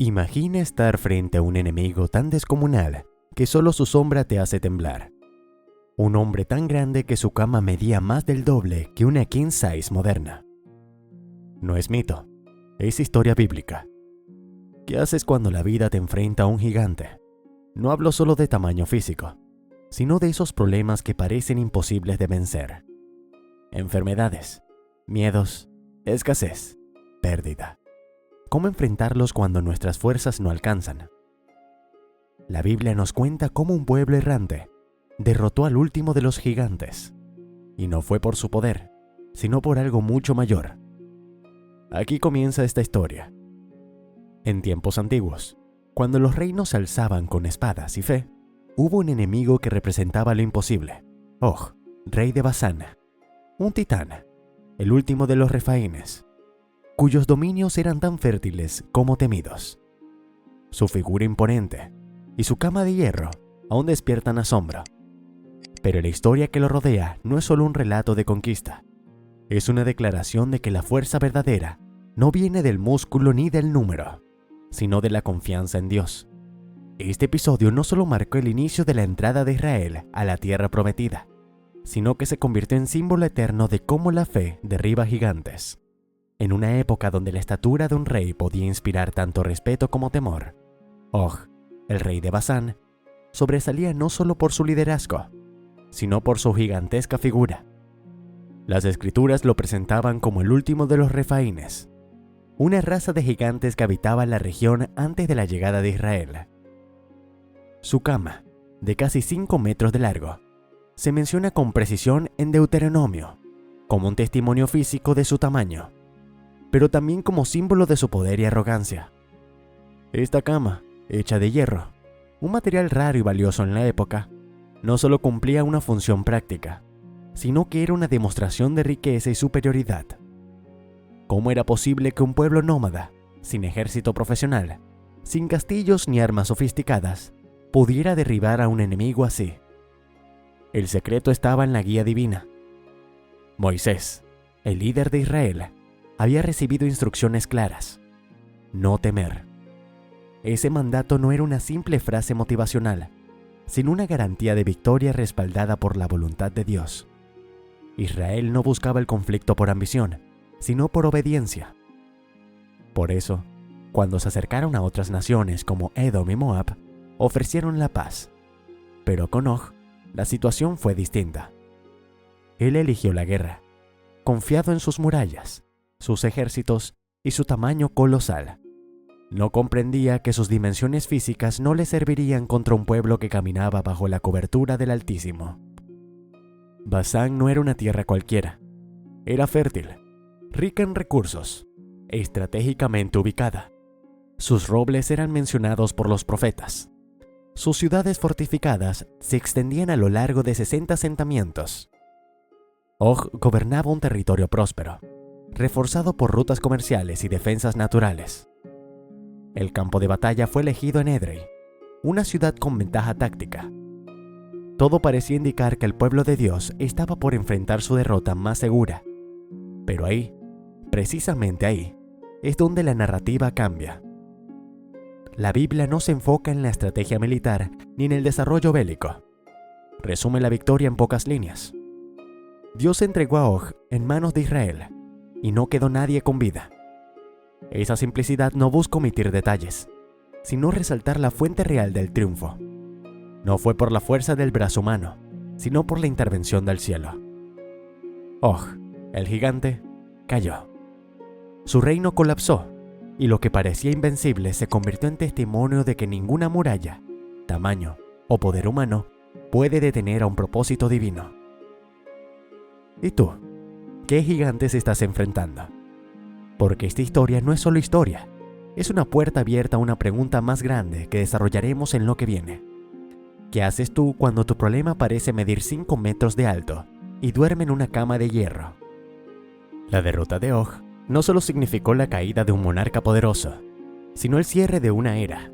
Imagina estar frente a un enemigo tan descomunal que solo su sombra te hace temblar. Un hombre tan grande que su cama medía más del doble que una king size moderna. No es mito, es historia bíblica. ¿Qué haces cuando la vida te enfrenta a un gigante? No hablo solo de tamaño físico, sino de esos problemas que parecen imposibles de vencer. Enfermedades, miedos, escasez, pérdida. ¿Cómo enfrentarlos cuando nuestras fuerzas no alcanzan? La Biblia nos cuenta cómo un pueblo errante derrotó al último de los gigantes. Y no fue por su poder, sino por algo mucho mayor. Aquí comienza esta historia. En tiempos antiguos, cuando los reinos se alzaban con espadas y fe, hubo un enemigo que representaba lo imposible: Og, rey de Basán, un titán, el último de los refaínes, cuyos dominios eran tan fértiles como temidos. Su figura imponente y su cama de hierro aún despiertan asombro. Pero la historia que lo rodea no es solo un relato de conquista. Es una declaración de que la fuerza verdadera no viene del músculo ni del número, sino de la confianza en Dios. Este episodio no solo marcó el inicio de la entrada de Israel a la tierra prometida, sino que se convirtió en símbolo eterno de cómo la fe derriba gigantes. En una época donde la estatura de un rey podía inspirar tanto respeto como temor, Og, el rey de Basán, sobresalía no solo por su liderazgo, sino por su gigantesca figura. Las escrituras lo presentaban como el último de los refaínes, una raza de gigantes que habitaba la región antes de la llegada de Israel. Su cama, de casi 5 metros de largo, se menciona con precisión en Deuteronomio, como un testimonio físico de su tamaño, pero también como símbolo de su poder y arrogancia. Esta cama, hecha de hierro, un material raro y valioso en la época, no solo cumplía una función práctica, sino que era una demostración de riqueza y superioridad. ¿Cómo era posible que un pueblo nómada, sin ejército profesional, sin castillos ni armas sofisticadas, pudiera derribar a un enemigo así? El secreto estaba en la guía divina. Moisés, el líder de Israel, había recibido instrucciones claras: no temer. Ese mandato no era una simple frase motivacional, sino una garantía de victoria respaldada por la voluntad de Dios. Israel no buscaba el conflicto por ambición, sino por obediencia. Por eso, cuando se acercaron a otras naciones como Edom y Moab, ofrecieron la paz. Pero con Og, la situación fue distinta. Él eligió la guerra, confiado en sus murallas, sus ejércitos y su tamaño colosal. No comprendía que sus dimensiones físicas no le servirían contra un pueblo que caminaba bajo la cobertura del Altísimo. Basán no era una tierra cualquiera. Era fértil, rica en recursos, estratégicamente ubicada. Sus robles eran mencionados por los profetas. Sus ciudades fortificadas se extendían a lo largo de 60 asentamientos. Og gobernaba un territorio próspero, reforzado por rutas comerciales y defensas naturales. El campo de batalla fue elegido en Edrei, una ciudad con ventaja táctica. Todo parecía indicar que el pueblo de Dios estaba por enfrentar su derrota más segura. Pero ahí, precisamente ahí, es donde la narrativa cambia. La Biblia no se enfoca en la estrategia militar ni en el desarrollo bélico. Resume la victoria en pocas líneas. Dios entregó a Og en manos de Israel, y no quedó nadie con vida. Esa simplicidad no busca omitir detalles, sino resaltar la fuente real del triunfo. No fue por la fuerza del brazo humano, sino por la intervención del cielo. Og, el gigante, cayó. Su reino colapsó, y lo que parecía invencible se convirtió en testimonio de que ninguna muralla, tamaño o poder humano puede detener a un propósito divino. ¿Y tú? ¿Qué gigantes estás enfrentando? Porque esta historia no es solo historia, es una puerta abierta a una pregunta más grande que desarrollaremos en lo que viene. ¿Qué haces tú cuando tu problema parece medir 5 metros de alto y duerme en una cama de hierro? La derrota de Og no solo significó la caída de un monarca poderoso, sino el cierre de una era.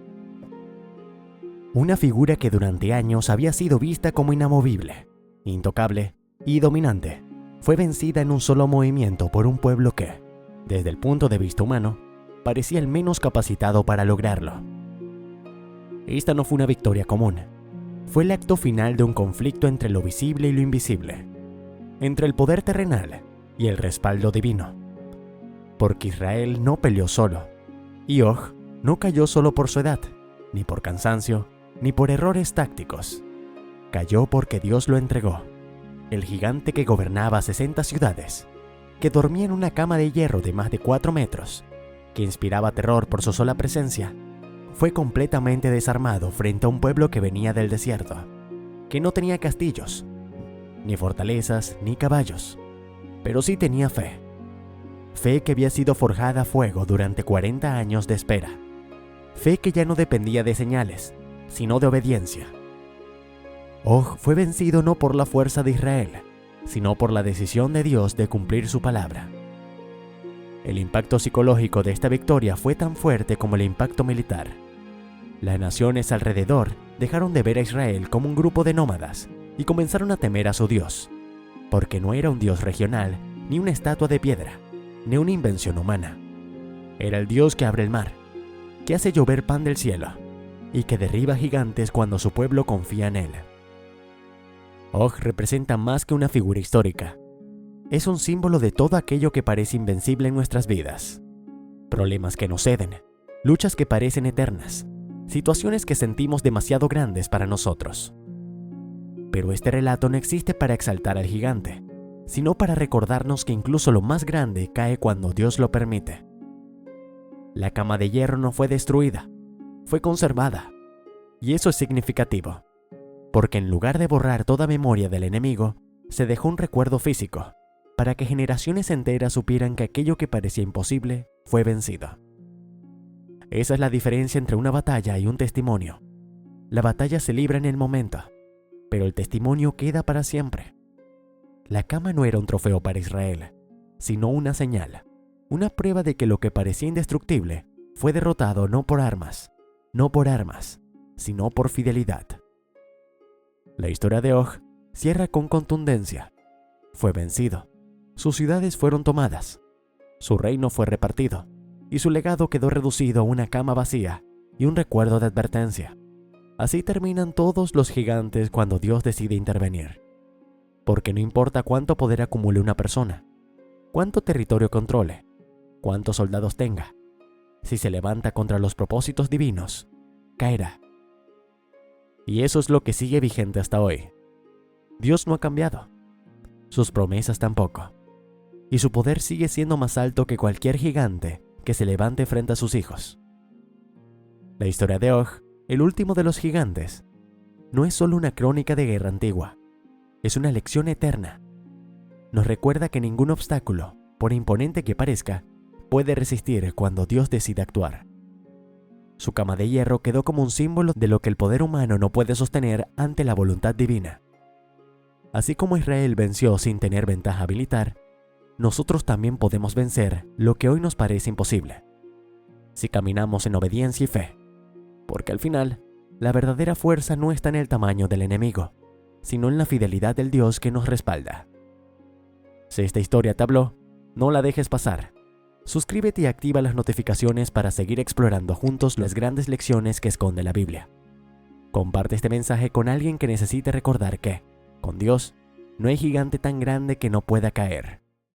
Una figura que durante años había sido vista como inamovible, intocable y dominante, fue vencida en un solo movimiento por un pueblo que, desde el punto de vista humano, parecía el menos capacitado para lograrlo. Esta no fue una victoria común. Fue el acto final de un conflicto entre lo visible y lo invisible, entre el poder terrenal y el respaldo divino. Porque Israel no peleó solo, y Og no cayó solo por su edad, ni por cansancio, ni por errores tácticos. Cayó porque Dios lo entregó. El gigante que gobernaba 60 ciudades, que dormía en una cama de hierro de más de 4 metros, que inspiraba terror por su sola presencia, fue completamente desarmado frente a un pueblo que venía del desierto, que no tenía castillos, ni fortalezas, ni caballos, pero sí tenía fe. Fe que había sido forjada a fuego durante 40 años de espera. Fe que ya no dependía de señales, sino de obediencia. Og fue vencido no por la fuerza de Israel, sino por la decisión de Dios de cumplir su palabra. El impacto psicológico de esta victoria fue tan fuerte como el impacto militar. Las naciones alrededor dejaron de ver a Israel como un grupo de nómadas y comenzaron a temer a su Dios, porque no era un Dios regional, ni una estatua de piedra, ni una invención humana. Era el Dios que abre el mar, que hace llover pan del cielo, y que derriba gigantes cuando su pueblo confía en él. Og representa más que una figura histórica. Es un símbolo de todo aquello que parece invencible en nuestras vidas. Problemas que no ceden, luchas que parecen eternas, situaciones que sentimos demasiado grandes para nosotros. Pero este relato no existe para exaltar al gigante, sino para recordarnos que incluso lo más grande cae cuando Dios lo permite. La cama de hierro no fue destruida, fue conservada. Y eso es significativo, porque en lugar de borrar toda memoria del enemigo, se dejó un recuerdo físico, para que generaciones enteras supieran que aquello que parecía imposible fue vencido. Esa es la diferencia entre una batalla y un testimonio. La batalla se libra en el momento, pero el testimonio queda para siempre. La cama no era un trofeo para Israel, sino una señal, una prueba de que lo que parecía indestructible fue derrotado no por armas, sino por fidelidad. La historia de Og cierra con contundencia. Fue vencido, sus ciudades fueron tomadas, su reino fue repartido, y su legado quedó reducido a una cama vacía y un recuerdo de advertencia. Así terminan todos los gigantes cuando Dios decide intervenir. Porque no importa cuánto poder acumule una persona, cuánto territorio controle, cuántos soldados tenga, si se levanta contra los propósitos divinos, caerá. Y eso es lo que sigue vigente hasta hoy. Dios no ha cambiado, sus promesas tampoco, y su poder sigue siendo más alto que cualquier gigante que se levante frente a sus hijos. La historia de Og, el último de los gigantes, no es solo una crónica de guerra antigua, es una lección eterna. Nos recuerda que ningún obstáculo, por imponente que parezca, puede resistir cuando Dios decide actuar. Su cama de hierro quedó como un símbolo de lo que el poder humano no puede sostener ante la voluntad divina. Así como Israel venció sin tener ventaja militar, nosotros también podemos vencer lo que hoy nos parece imposible, si caminamos en obediencia y fe, porque al final, la verdadera fuerza no está en el tamaño del enemigo, sino en la fidelidad del Dios que nos respalda. Si esta historia te habló, no la dejes pasar. Suscríbete y activa las notificaciones para seguir explorando juntos las grandes lecciones que esconde la Biblia. Comparte este mensaje con alguien que necesite recordar que, con Dios, no hay gigante tan grande que no pueda caer.